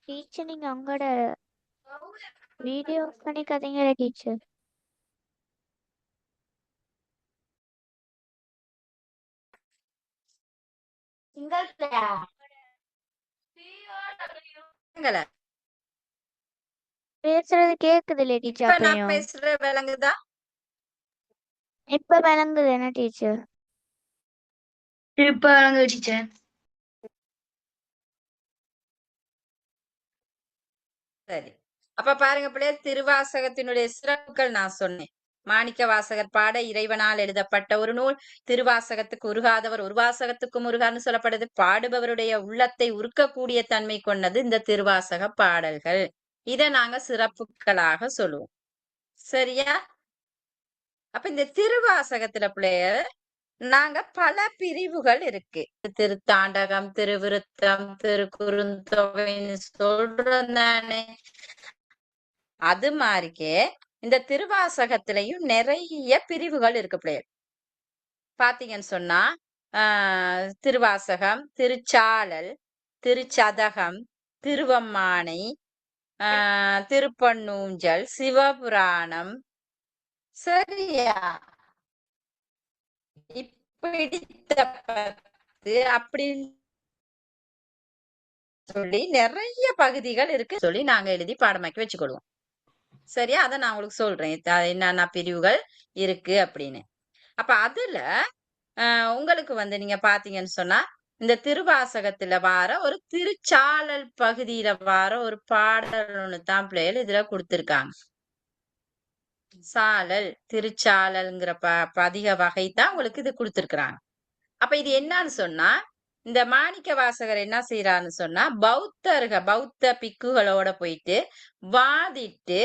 டீச்சர் நீங்க உங்களோட வீடியோ ஆஃப் பண்ணி கதைங்களா டீச்சர்? பேசுறது கேக்குது இல்லையா டீச்சர்? இப்ப நான் அப்பயும் பேசுற விளங்குதா? இப்ப விளங்குது என்ன டீச்சர்? இப்ப வழங்குது டீச்சர். சரி. அப்ப பாருங்க பிள்ளைய திருவாசகத்தினுடைய சிறப்புகள் நான் சொன்னேன். மாணிக்க வாசகர் பாட இறைவனால் எழுதப்பட்ட ஒரு நூல். திருவாசகத்துக்கு உருகாதவர் ஒரு வாசகத்துக்கும் உருகான்னு சொல்லப்படுது. பாடுபவருடைய உள்ளத்தை உருக்கக்கூடிய தன்மை கொண்டது இந்த திருவாசக பாடல்கள். இத நாங்க சிறப்புகளாக சொல்லுவோம். சரியா? அப்ப இந்த திருவாசகத்துல பிள்ளைய நாங்க பல பிரிவுகள் இருக்கு. திருத்தாண்டகம், திருவிருத்தம், திருக்குறுந்தொகைன்னு சொல்றோம் தானே. அது மாதிரிக்கே இந்த திருவாசகத்திலையும் நிறைய பிரிவுகள் இருக்கு பிள்ளைகள். பாத்தீங்கன்னு சொன்னா திருவாசகம், திருச்சாளல், திருச்சதகம், திருவம்மானை, திருப்பன்னூஞ்சல், சிவபுராணம், சரியா? பிடித்த பத்து அப்படின்னு சொல்லி நிறைய பகுதிகள் இருக்கு சொல்லி நாங்க எழுதி பாடமாக்கி வச்சுக்கொள்வோம். சரியா? அதை நான் உங்களுக்கு சொல்றேன் என்னென்ன பிரிவுகள் இருக்கு அப்படின்னு. அப்ப அதுல உங்களுக்கு வந்து நீங்க பாத்தீங்கன்னு சொன்னா இந்த திருவாசகத்துல வார ஒரு திருச்சாளல் பகுதியில வார ஒரு பாடல் ஒண்ணுதான் பிள்ளைகள் இதுல கொடுத்திருக்காங்க. சாளல், திருச்சாளல்ங்கிற பதிக வகை தான் உங்களுக்கு இது கொடுத்திருக்கிறாங்க. அப்ப இது என்னன்னு சொன்னா இந்த மாணிக்க வாசகர் என்ன செய்யறாருன்னு சொன்னா பௌத்த பிக்குகளோட போயிட்டு வாதிட்டு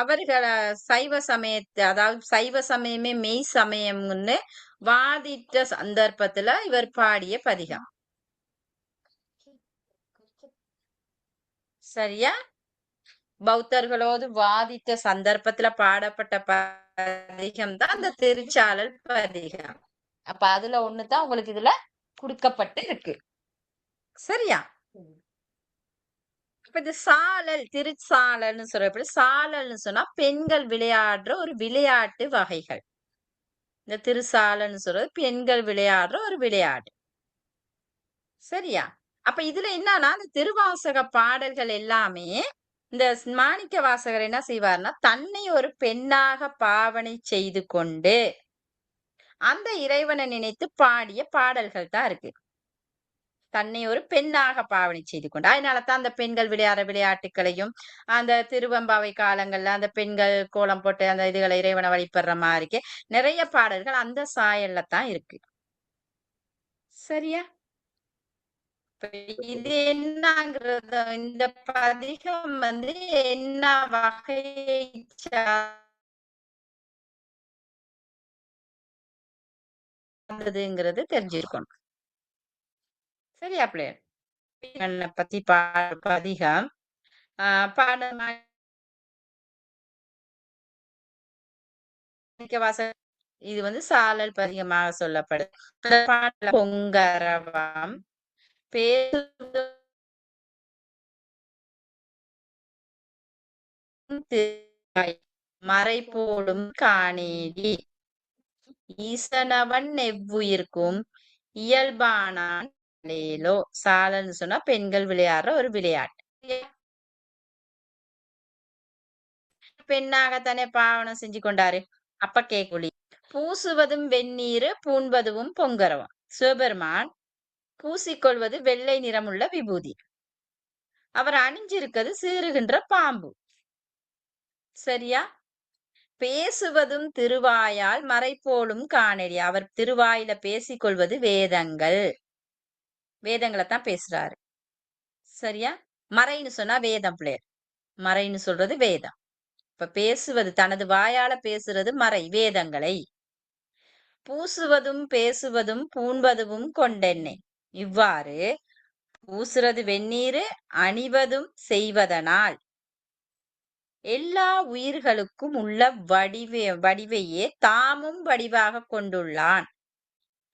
அவர்களை சைவ சமயத்தை, அதாவது சைவ சமயமே மெய் சமயம்னு வாதிட்ட சந்தர்ப்பத்துல இவர் பாடிய பதிகம். சரியா? பௌத்தர்களோடு வாதிட்ட சந்தர்ப்பத்துல பாடப்பட்ட பதிகம் தான் அந்த திருச்சாளல் பதிகம். அப்ப அதுல ஒண்ணுதான் உங்களுக்கு இதுல கொடுக்கப்பட்டு இருக்கு. சரியா? இப்ப இந்த சாளல், திருச்சாளல்னு சொல்றப்ப சாளல்னு சொன்னா பெண்கள் விளையாடுற ஒரு விளையாட்டு வகைகள். இந்த திருசாளல்னு சொல்றது பெண்கள் விளையாடுற ஒரு விளையாட்டு. சரியா? அப்ப இதுல என்னன்னா இந்த திருவாசக பாடல்கள் எல்லாமே இந்த மாணிக்க வாசகர் என்ன செய்வார்னா தன்னை ஒரு பெண்ணாக பாவனை செய்து கொண்டு அந்த இறைவனை நினைத்து பாடிய பாடல்கள் தான் இருக்கு. தன்னை ஒரு பெண்ணாக பாவனை செய்து கொண்டு, அதனாலதான் அந்த பெண்கள் விளையாடுற விளையாட்டுகளையும் அந்த திருவெம்பாவை காலங்கள்ல அந்த பெண்கள் கோலம் போட்டு அந்த இதுகளை இறைவனை வழிபடுற மாதிரி நிறைய பாடல்கள் அந்த சாயல்ல தான் இருக்கு. சரியா? இது என்னங்கிறது இந்த பதிகம் வந்து என்ன வகையை சார்ந்ததுங்கிறது தெரிஞ்சிருக்கணும். சரியா பிள்ளைகள்? பத்தி பதிகம் பாடல் இது வந்து சாளல் பதிகமாக சொல்லப்படுது. பொங்கரவம் மறை போடும் காணேடி ஈசனவன் எவ்வுயிர்க்கும் இயல்பானான் சாலன்னு சொன்னா பெண்கள் விளையாடுற ஒரு விளையாட்டு. பெண்ணாகத்தானே பாவனம் செஞ்சு கொண்டாரு. அப்ப கேக்குழி பூசுவதும் வெந்நீரு பூண்பதுவும் பொங்கரவம். சிவபெருமான் பூசிக்கொள்வது வெள்ளை நிறமுள்ள விபூதி. அவர் அணிஞ்சிருக்கிறது சீறுகின்ற பாம்பு. சரியா? பேசுவதும் திருவாயால் மறைப்போலும் காணெடி. அவர் திருவாயில பேசிக்கொள்வது வேதங்கள். வேதங்களைத்தான் பேசுறாரு. சரியா? மறைன்னு சொன்னா வேதம் பிள்ளையர். மறைன்னு சொல்றது வேதம். இப்ப பேசுவது தனது வாயால பேசுறது மறை வேதங்களை. பூசுவதும் பேசுவதும் பூண்பதும் கொண்டென்னை. இவ்வாறு பூசுறது வெந்நீரு அணிவதும் செய்வதனால் எல்லா உயிர்களுக்கும் உள்ள வடிவையே தாமும் வடிவாக கொண்டுள்ளான்.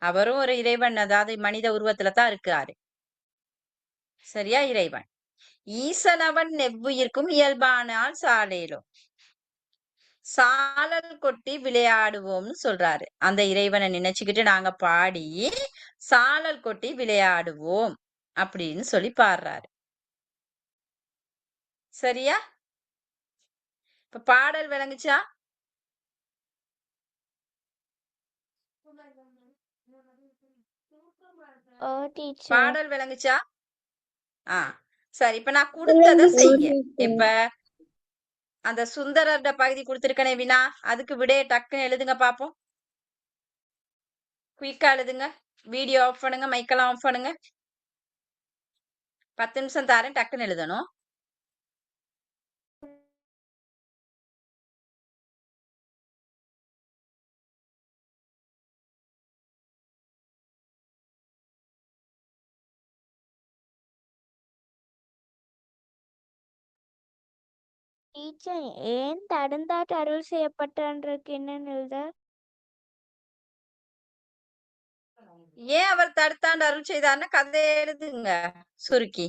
அவரும் ஒரு இறைவன், அதாவது மனித உருவத்துல தான் இருக்கிறாரு. சரியா? இறைவன் ஈசனவன் எவ்வுயிர்க்கும் இயல்பானால் சாலேலும் சாலல் கொட்டி விளையாடுவோம்னு சொல்றாரு. அந்த இறைவனை நினைச்சுக்கிட்டு நாங்க பாடி சாலல் கொட்டி விளையாடுவோம் அப்படின்னு சொல்லி பாடுறாரு. சரியா? இப்ப பாடல் விளங்குச்சா? ஓ டீச்சர். பாடல் விளங்குச்சா? ஆ சரி. இப்ப நான் கொடுத்தத செய்ய. எப்ப அந்த சுந்தரர்ட பகுதி கொடுத்திருக்கனே வினா, அதுக்கு விடைய டக்குன்னு எழுதுங்க பாப்போம். குயிக்கா எழுதுங்க. வீடியோ ஆஃப் பண்ணுங்க, மைக்கெல்லாம் ஆஃப் பண்ணுங்க. 10 நிமிஷம் தாரேன், டக்குன்னு எழுதணும். டீச்சர் ஏன் தடுந்தாட் அருள் செய்யப்பட்டான்றதுக்கு என்னன்னு எழுத? ஏன் அவர் தடுத்தாண்டு அருள் செய்தார்னு கதையை எழுதுங்க சுருக்கி.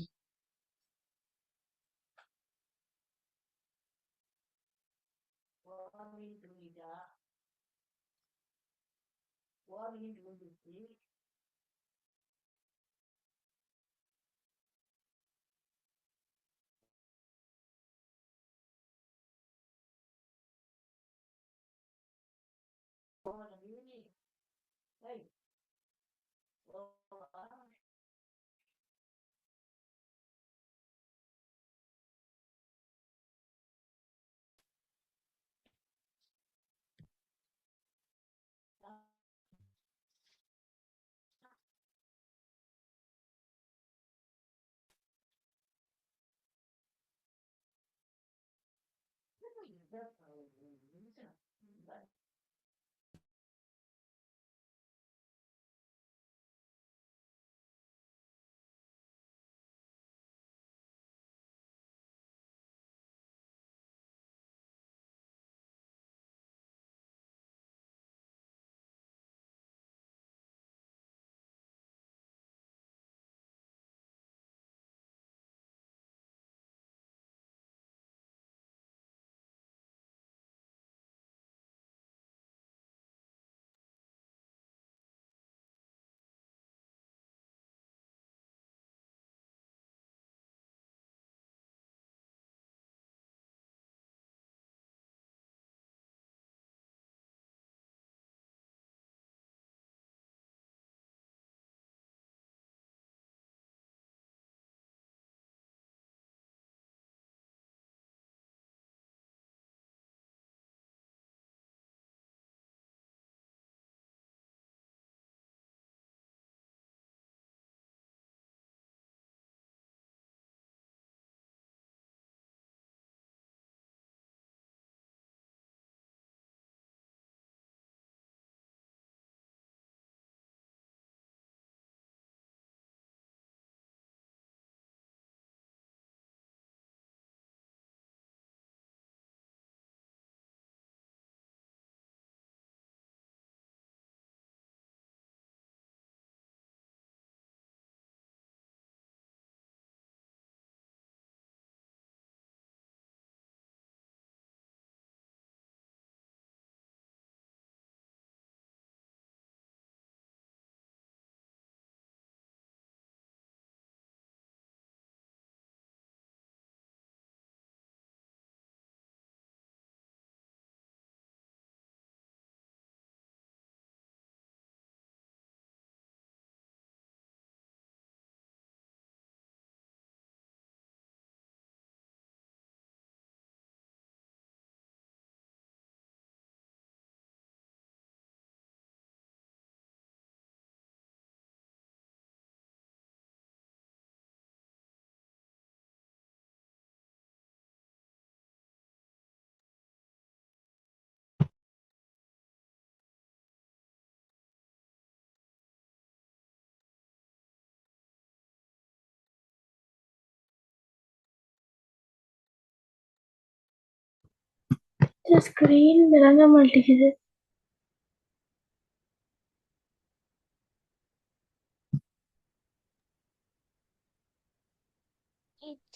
ஸ்கிரீன் விளங்க மாட்டேங்குது.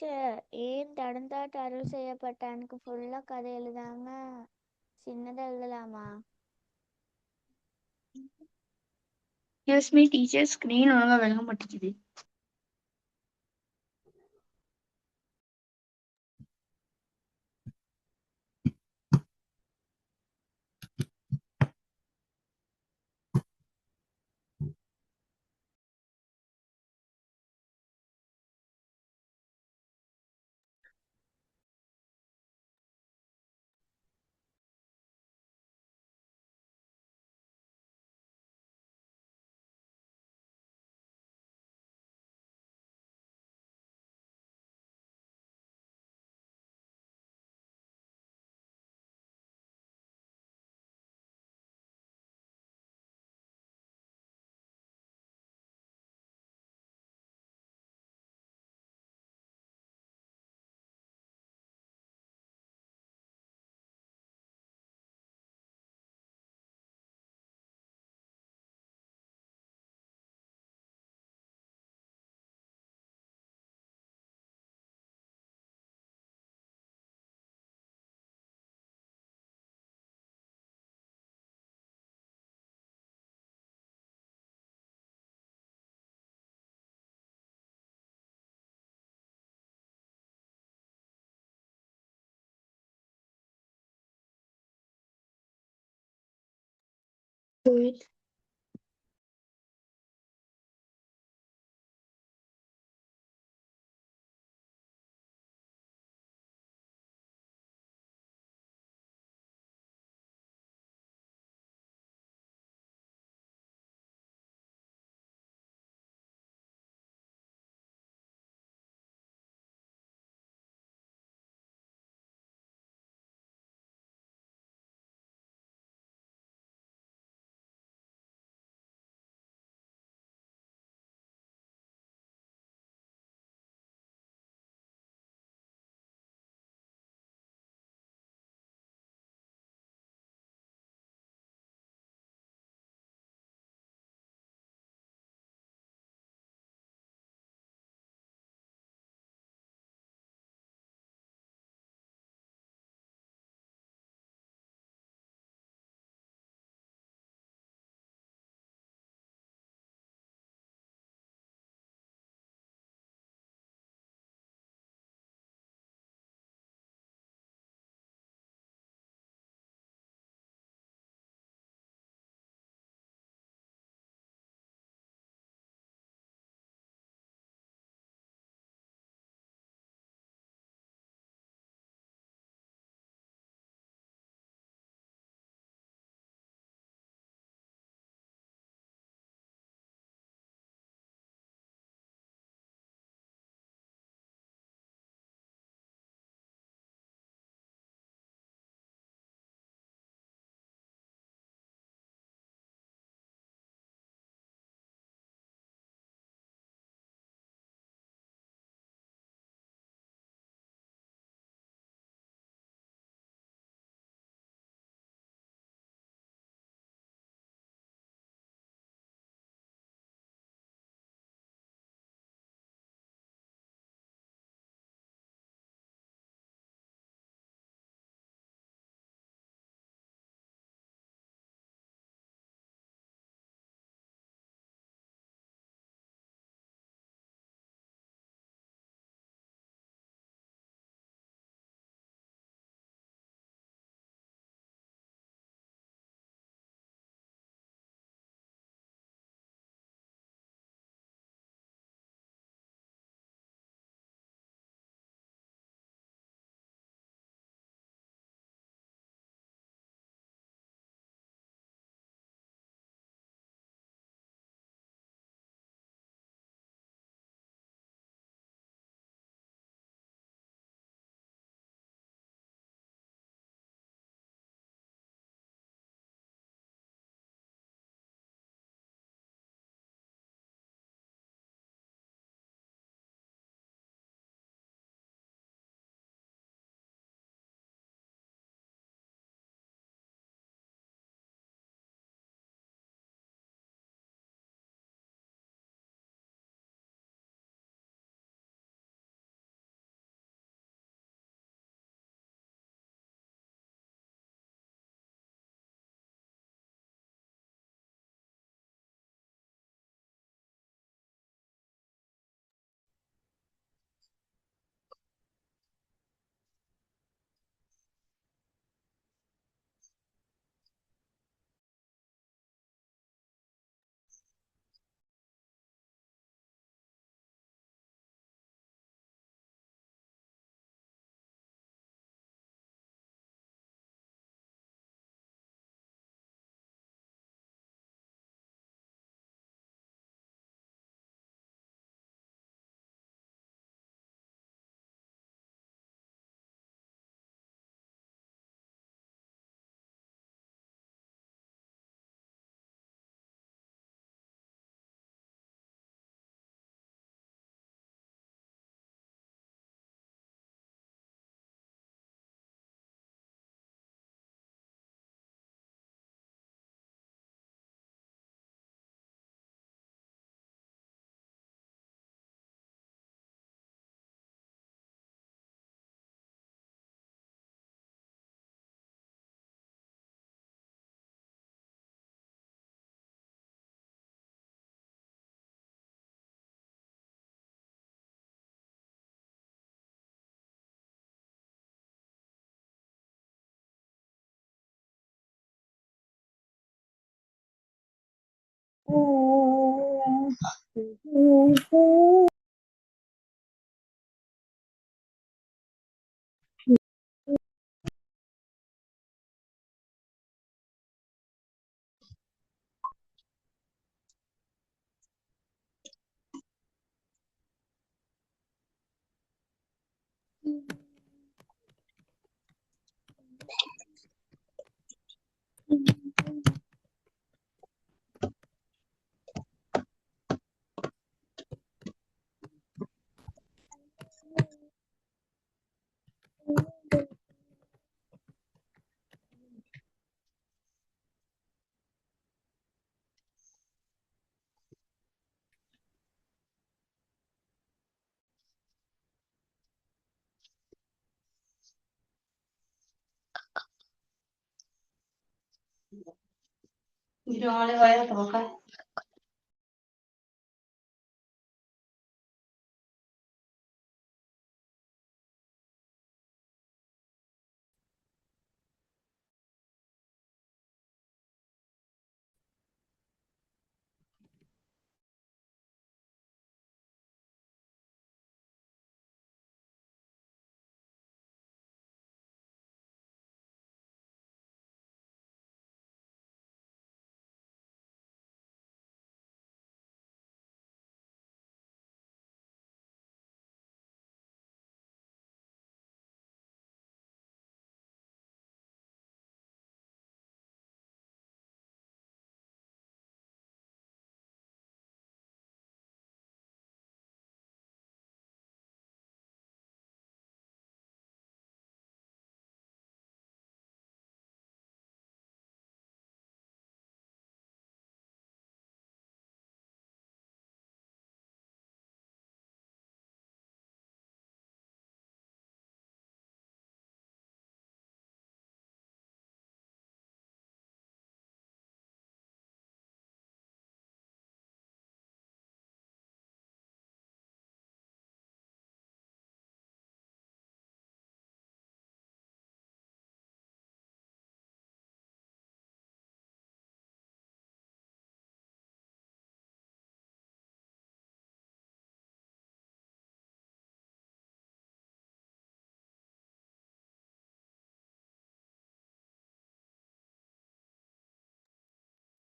டீச்சர் ஏன் தடந்தாட்டு அருள் செய்யப்பட்டானுக்கு ஃபுல்லா கதை எழுதாம சின்னதா எழுதலாமா? எஸ் மீ டீச்சர், ஸ்கிரீன் ஒழுங்கா விளங்க மாட்டேங்குது. Good.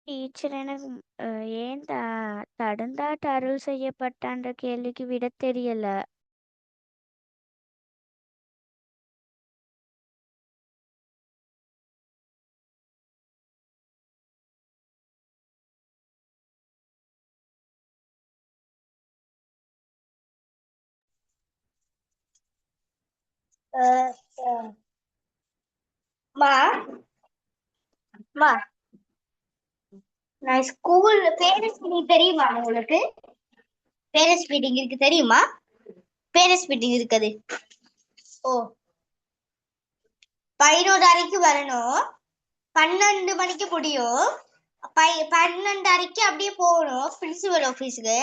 டீச்சர் எனக்கு ஏன் தடுந்தாட்டு அருள் செய்யப்பட்டான்ற கேள்விக்கு விட தெரியல. மா மா நான் ஸ்கூல் பேரண்ட்ஸ் மீட்டிங் தெரியுமா உங்களுக்கு? பேரண்ட்ஸ் மீட்டிங் இருக்கு தெரியுமா? பேரண்ட்ஸ் மீட்டிங் இருக்குது. ஓ 11:30 வரணும், 12 மணிக்கு முடியும். 12:30 அப்படியே போகணும் பிரின்சிபல் ஆஃபீஸுக்கு.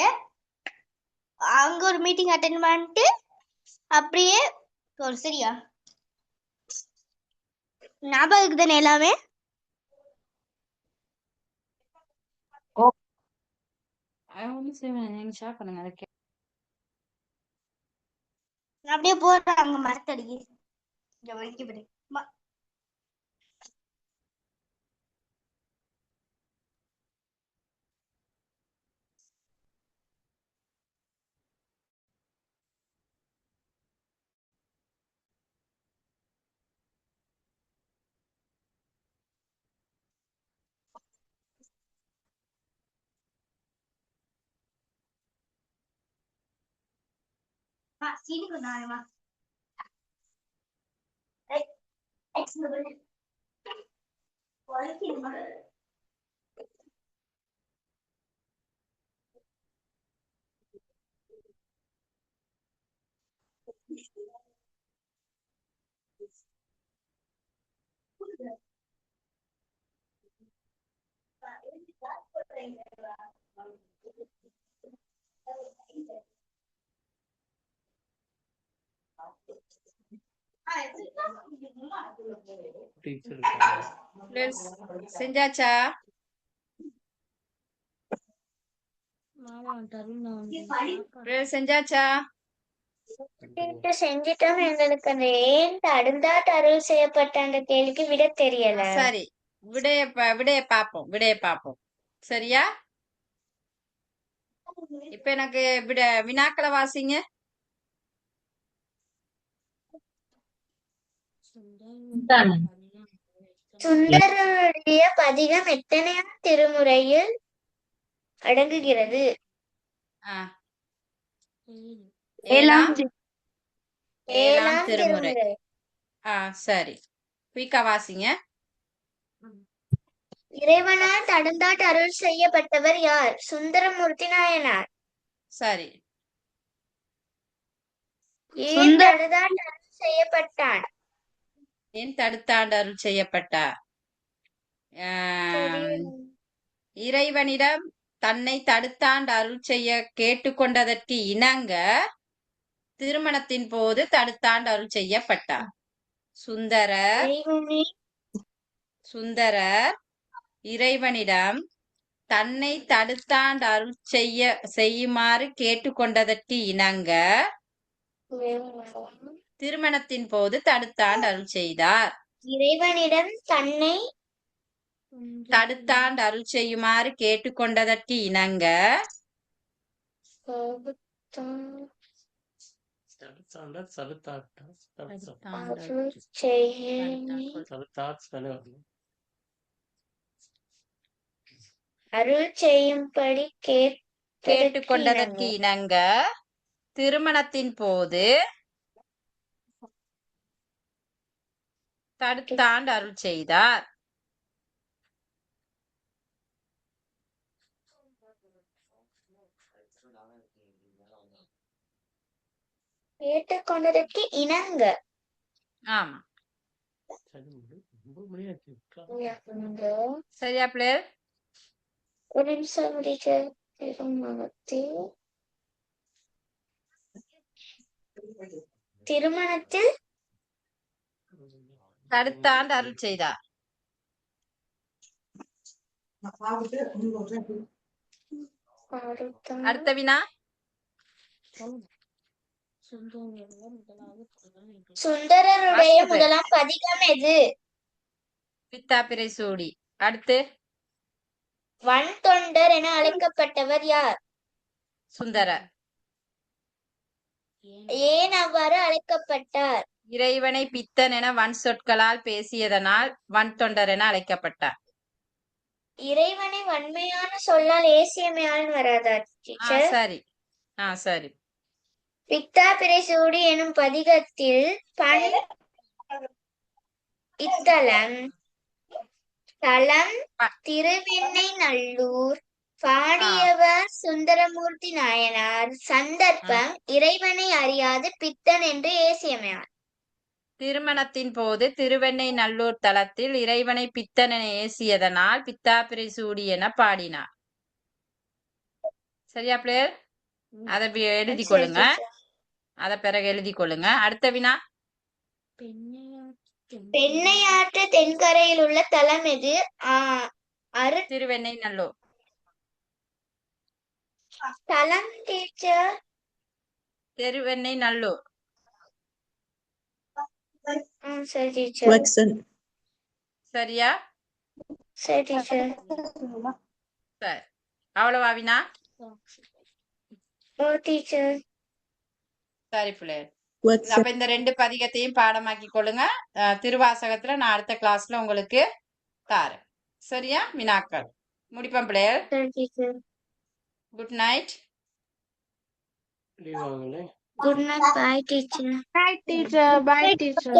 அங்க ஒரு மீட்டிங் அட்டென்ட் பண்ணிட்டு அப்படியே போகணும். சரியா? ஞாபகம் இருக்குதானே எல்லாமே? அப்படியே போறேன் அங்க மரத்தடிக்கு. இங்க வலிக்கு பாரு. சீனி கொண்டாடுமா? வலிக்குதுமா? செஞ்சாச்சா? prayer செஞ்சாச்சா? செஞ்சிட்டோம். எங்களுக்கு அந்த ஏன் தடுந்தாட் அருள் செய்யப்பட்ட அந்த கேள்விக்கு விட தெரியல. சரி, விடைய பாப்போம். சரியா? இப்ப எனக்கு வினாக்களை வாசிங்க. சுந்தரருடைய பதிகம் எத்தனையாம் திருமுறையில் அடங்குகிறது? ஆ, ஏழாம் ஏழாம் திருமுறை. சரி, குயிக்கா வாசிங்க. இறைவனால் தடுந்தாட் அருள் செய்யப்பட்டவர் யார்? சுந்தரமூர்த்தி நாயனார். சரி, ஏன் தடுந்தாட் அருள் செய்யப்பட்டான்? ஏன் தடுத்தாண்டு அருள் செய்யப்பட்டார்? இறைவனிடம் தன்னை தடுத்தாண்டு அருள் செய்ய கேட்டுக்கொண்டதற்கு இணங்க திருமணத்தின் போது தடுத்தாண்டு அருள் செய்யப்பட்டார். சுந்தரர் இறைவனிடம் தன்னை தடுத்தாண்டு அருள் செய்யுமாறு கேட்டுக்கொண்டதற்கு இணங்க திருமணத்தின் போது தடுத்தாண்டு அருள் செய்தார். இறைவனிடம் தன்னை தடுத்தாண்டு அருள் செய்யுமாறு கேட்டுக்கொண்டதற்கு இணங்க அருள் செய்யும்படி கேட்டுக்கொண்டதற்கு இணங்க திருமணத்தின் போது தடுத்தாண்டு அருள் செய்தார். கேட்டுக்கொண்டதற்கு இணங்க. ஆமா, சரியா பிள்ளைகள்? ஒரு நிமிஷம் திருமணத்தில் தடுத்தாண்டு அருள் செய்தார். அடுத்த வினா. சுந்தரருடைய முதலாம் பதிகம் எது? பித்தாபிரை சூடி. அடுத்து வன் தொண்டர் என அழைக்கப்பட்டவர் யார்? சுந்தரர். ஏன் அவ்வாறு அழைக்கப்பட்டார்? இறைவனை பித்தன் என வன் சொற்களால் பேசியதனால் வன் தொண்டர் என அழைக்கப்பட்டார். இறைவனை வன்மையான சொல்லால் ஏசியமையால் வராதா? சரி, சரி. பித்தாபிரை சூடி எனும் பதிகத்தில் இத்தலம் தலம் திருவெண்ணை நல்லூர். பாடியவர் சுந்தரமூர்த்தி நாயனார். சந்தர்ப்பம் இறைவனை அறியாது பித்தன் என்று ஏசியமையார். திருமணத்தின் போது திருவெண்ணை நல்லூர் தலத்தில் இறைவனை பித்தன் என ஏசியதனால் பித்தாபிரை சூடி என பாடினார். சரியா பிள்ளையர்? அதை எழுதி கொள்ளுங்க. அத பிறகு எழுதி கொள்ளுங்க. அடுத்த வினா. பெண்ணையாற்று தென்கரையில் உள்ள தலம் எது? திருவெண்ணை நல்லூர். தலம் டீச்சர். திருவெண்ணை நல்லூர். சரி டீச்சர். சரியா? சரி டீச்சர். சரி, அவ்வளவா வினா? ஓ டீச்சர். சரி பிள்ளையர். அப்ப இந்த 2 பதிகத்தையும் பாடமாக்கி கொள்ளுங்க. திருவாசகத்துல நான் அடுத்த கிளாஸ்ல உங்களுக்கு தாரேன். சரியா? வினாக்கள் முடிப்பேன் பிள்ளையர். Good night. Good night. Bye teacher. Bye, teacher. Bye, teacher.